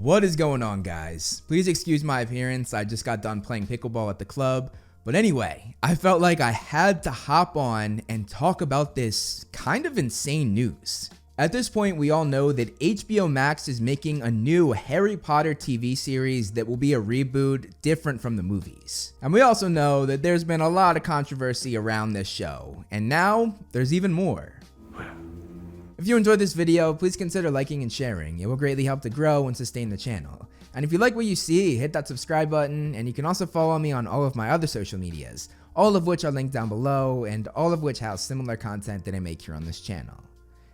What is going on, guys? Please excuse my appearance. I just got done playing pickleball at the club. But anyway, I felt like I had to hop on and talk about this kind of insane news. At this point, we all know that HBO Max is making a new Harry Potter TV series that will be a reboot different from the movies. And we also know that there's been a lot of controversy around this show, and now there's even more. If you enjoyed this video, please consider liking and sharing. It will greatly help to grow and sustain the channel. And if you like what you see, hit that subscribe button, and you can also follow me on all of my other social medias, all of which are linked down below, and all of which house similar content that I make here on this channel.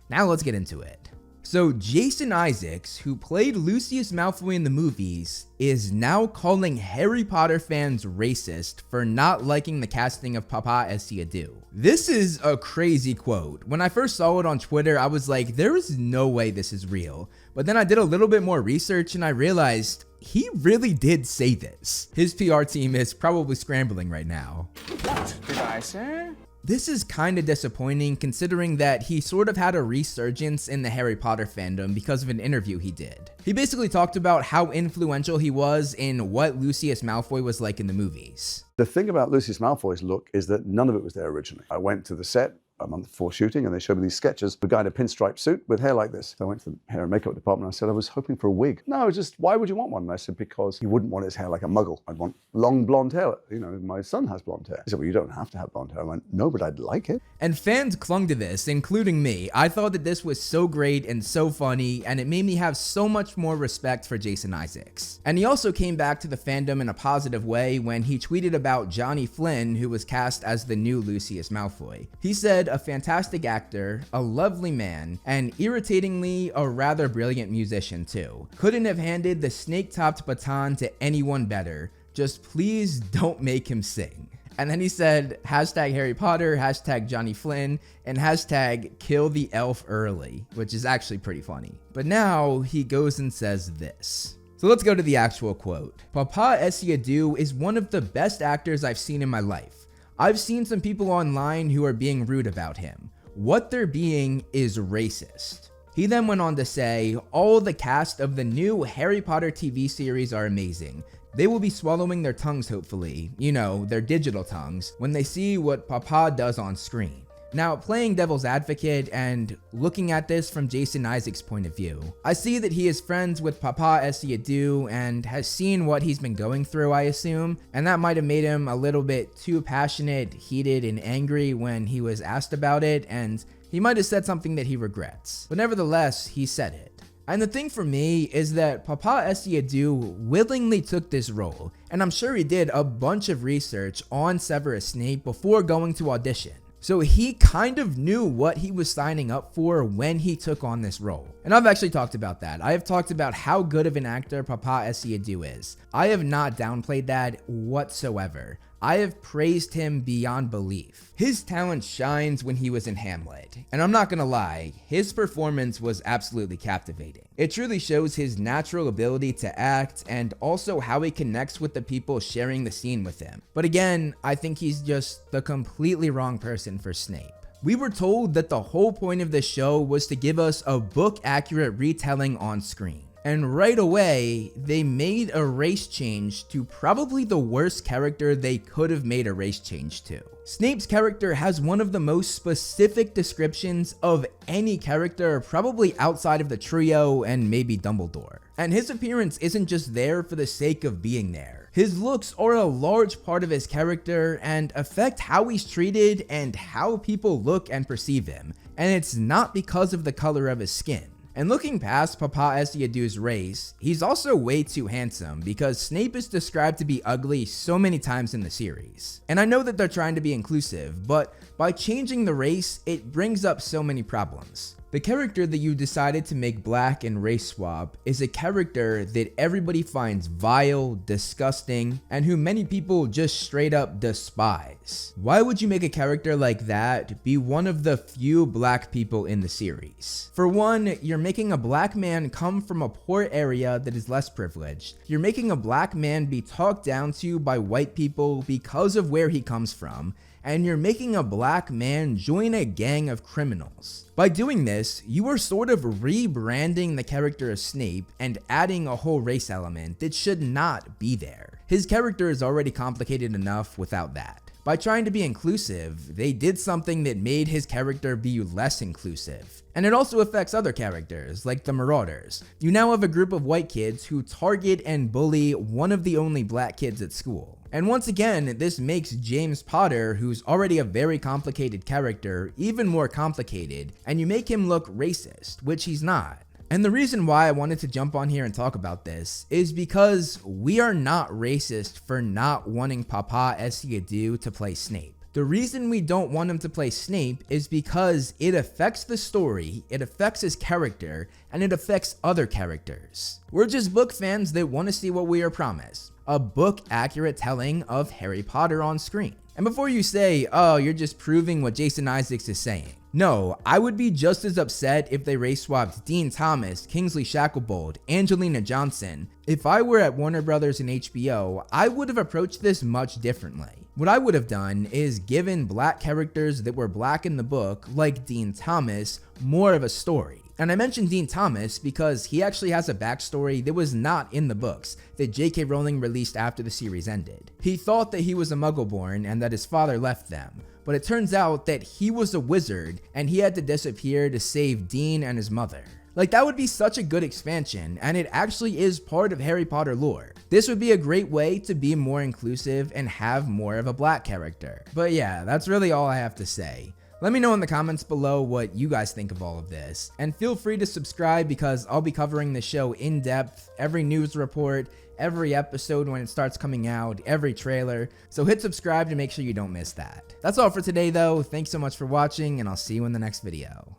Now let's get into it. So Jason Isaacs, who played Lucius Malfoy in the movies, is now calling Harry Potter fans racist for not liking the casting of Papa Essiadu. This is a crazy quote. When I first saw it on Twitter, I was like, there is no way this is real. But then I did a little bit more research and I realized he really did say this. His PR team is probably scrambling right now. What did I say? This is kind of disappointing considering that he sort of had a resurgence in the Harry Potter fandom because of an interview he did. He basically talked about how influential he was in what Lucius Malfoy was like in the movies. The thing about Lucius Malfoy's look is that none of it was there originally. I went to the set a month before shooting and they showed me these sketches of a guy in a pinstripe suit with hair like this. So I went to the hair and makeup department and I said, I was hoping for a wig. No, just, why would you want one? And I said, because you wouldn't want his hair like a muggle. I'd want long blonde hair. You know, my son has blonde hair. He said, well, you don't have to have blonde hair. I went, no, but I'd like it. And fans clung to this, including me. I thought that this was so great and so funny, and it made me have so much more respect for Jason Isaacs. And he also came back to the fandom in a positive way when he tweeted about Johnny Flynn, who was cast as the new Lucius Malfoy. He said, a fantastic actor, a lovely man, and irritatingly a rather brilliant musician too. Couldn't have handed the snake-topped baton to anyone better. Just please don't make him sing. And then he said, hashtag Harry Potter, hashtag Johnny Flynn, and hashtag kill the elf early, which is actually pretty funny. But now he goes and says this. So let's go to the actual quote. Papa Essiadu is one of the best actors I've seen in my life. I've seen some people online who are being rude about him. What they're being is racist. He then went on to say, all the cast of the new Harry Potter TV series are amazing. They will be swallowing their tongues hopefully, you know, their digital tongues, when they see what Papa does on screen. Now, playing devil's advocate and looking at this from Jason Isaacs' point of view, I see that he is friends with Papa Essiadu and has seen what he's been going through, I assume, and that might have made him a little bit too passionate, heated, and angry when he was asked about it, and he might have said something that he regrets. But nevertheless, he said it. And the thing for me is that Papa Essiadu willingly took this role, and I'm sure he did a bunch of research on Severus Snape before going to audition. So he kind of knew what he was signing up for when he took on this role. And I've actually talked about that. I have talked about how good of an actor Papa Essiadu is. I have not downplayed that whatsoever. I have praised him beyond belief. His talent shines when he was in Hamlet, and I'm not gonna lie, his performance was absolutely captivating. It truly shows his natural ability to act and also how he connects with the people sharing the scene with him. But again, I think he's just the completely wrong person for Snape. We were told that the whole point of the show was to give us a book-accurate retelling on screen. And right away, they made a race change to probably the worst character they could have made a race change to. Snape's character has one of the most specific descriptions of any character probably outside of the trio and maybe Dumbledore. And his appearance isn't just there for the sake of being there. His looks are a large part of his character and affect how he's treated and how people look and perceive him. And it's not because of the color of his skin. And looking past Papa Essiadu's race, he's also way too handsome because Snape is described to be ugly so many times in the series. And I know that they're trying to be inclusive, but by changing the race, it brings up so many problems. The character that you decided to make black and race swap is a character that everybody finds vile, disgusting, and who many people just straight up despise. Why would you make a character like that be one of the few black people in the series? For one, you're making a black man come from a poor area that is less privileged. You're making a black man be talked down to by white people because of where he comes from. and you're making a black man join a gang of criminals. By doing this, you are sort of rebranding the character of Snape and adding a whole race element that should not be there. His character is already complicated enough without that. By trying to be inclusive, they did something that made his character be less inclusive. And it also affects other characters, like the Marauders. You now have a group of white kids who target and bully one of the only black kids at school. And once again, this makes James Potter, who's already a very complicated character, even more complicated, and you make him look racist, which he's not. And the reason why I wanted to jump on here and talk about this is because we are not racist for not wanting Papa Essiadu to play Snape. The reason we don't want him to play Snape is because it affects the story, it affects his character, and it affects other characters. We're just book fans that want to see what we are promised. A book-accurate telling of Harry Potter on screen. And before you say, oh, you're just proving what Jason Isaacs is saying. No, I would be just as upset if they race swapped Dean Thomas, Kingsley Shacklebolt, Angelina Johnson. If I were at Warner Brothers and HBO, I would have approached this much differently. What I would have done is given black characters that were black in the book, like Dean Thomas, more of a story. And I mentioned Dean Thomas because he actually has a backstory that was not in the books that J.K. Rowling released after the series ended. He thought that he was a Muggle-born and that his father left them, but it turns out that he was a wizard and he had to disappear to save Dean and his mother. Like, that would be such a good expansion, and it actually is part of Harry Potter lore. This would be a great way to be more inclusive and have more of a black character. But yeah, that's really all I have to say. Let me know in the comments below what you guys think of all of this, and feel free to subscribe because I'll be covering the show in depth, every news report, every episode when it starts coming out, every trailer, so hit subscribe to make sure you don't miss that. That's all for today though, thanks so much for watching, and I'll see you in the next video.